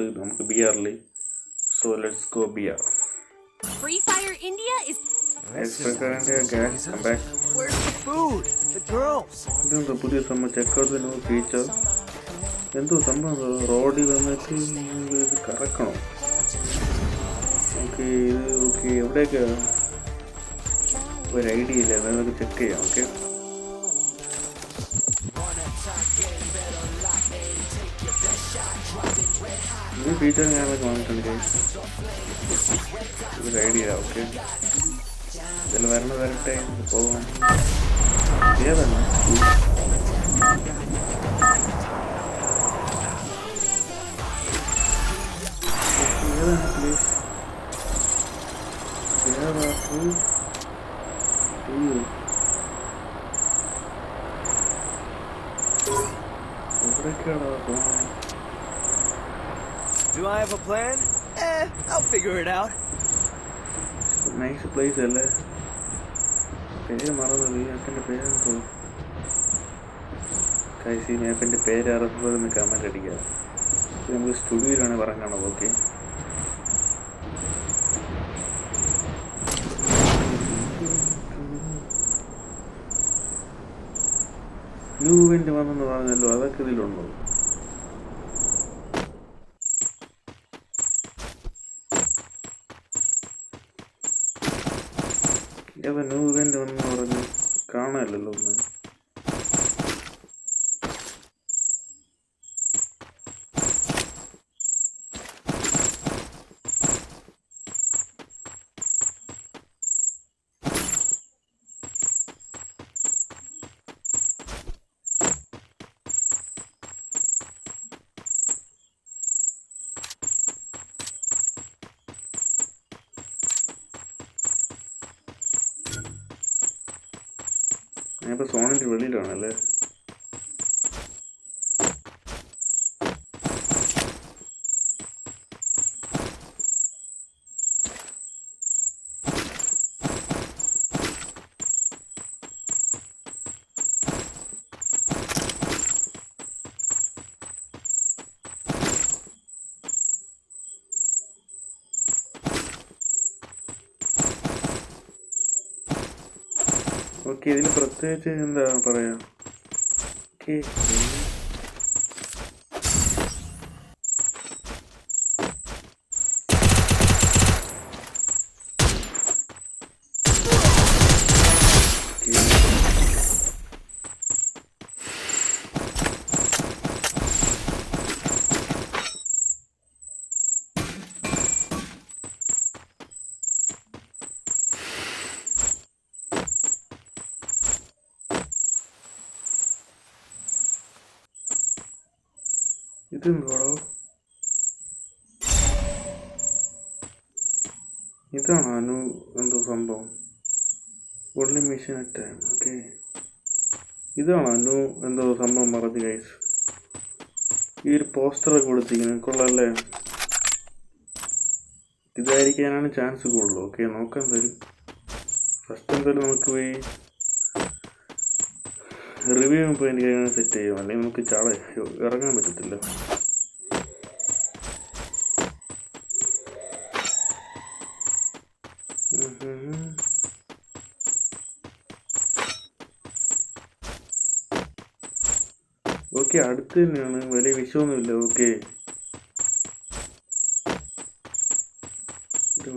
ഉണ്ട് നമുക്ക് BR-ൽ. So let's go BR. Free Fire India is. Come back. Where's the food? The girls. ഇതെന്താ പുതിയ സംഭവം? Check out new feature. എന്തോ സംഭവം റോഡിൽ വന്നിട്ട് ഇത് കറക്കണം. ഓക്കെ എവിടെയൊക്കെ ഒരു ഐഡിയ ഇല്ല, നമുക്ക് ചെക്ക് ചെയ്യാം. ഓക്കെ ഈ ഫീച്ചർ ഞാനൊക്കെ വന്നിട്ടുണ്ട്. ഒരു ഐഡിയ. ഓക്കെ ഇതിൽ വരട്ടെ പോകാൻ. ഏതാണ് പ്ലീസ്? എവിടേക്കാണോ പോകാൻ? Do I have a plan? I'll figure it out. Nice place അല്ലേ? പേര് മറന്നത്. ഈ ആപ്പിൻ്റെ പേരെന്തോ? കൈസ് ഈ ആപ്പിൻ്റെ പേര് അറിയുന്നതെന്ന് കമൻറ്റ് അടിക്കുക. നമുക്ക് സ്റ്റുഡിയോയിലാണ് പറഞ്ഞാണോ? ഓക്കെ ന്യൂ ഇവൻ്റ് വന്നെന്ന് പറഞ്ഞല്ലോ, അതൊക്കെ ഇതിലുണ്ടോ? ഏതാ ന്യൂ ഇവൻ്റ് വന്നെന്ന് പറഞ്ഞ് കാണാമല്ലോ ഒന്ന്. ഞാനിപ്പോൾ സോണിൻ്റെ വെളിയിലാണല്ലേ? ഓക്കെ ഇതിൽ പ്രത്യേകിച്ച് എന്താ പറയാ? ഓക്കെ ഇതെന്തോടോ? ഇതാണോ അനു എന്തോ സംഭവം? ഉള്ളി മിഷൻ ടൈം. ഓക്കെ ഇതാണോ അനു എന്തോ സംഭവം പറഞ്ഞു ഗൈസ്? ഈ ഒരു പോസ്റ്ററൊക്കെ കൊടുത്തിരിക്കുന്നത് കൊള്ളാല്ലേ? ഇതായിരിക്കാനാണ് ചാൻസ് കൂടുതൽ. ഓക്കെ നോക്കാൻ തരും. ഫസ്റ്റ് എന്തായാലും നമുക്ക് പോയി റിവ്യൂ ഇപ്പോൾ എനിക്ക് സെറ്റ് ചെയ്യും, അല്ലെങ്കിൽ നമുക്ക് ഇറങ്ങാൻ പറ്റത്തില്ല. ഓക്കെ അടുത്ത് തന്നെയാണ്, വലിയ വിഷയമൊന്നുമില്ല. ഓക്കെ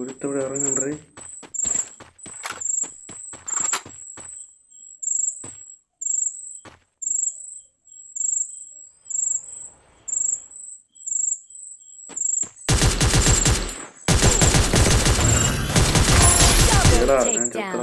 ഒരുത്തവിടെ ഇറങ്ങണ്ടേ? ഞാൻ ചത്ര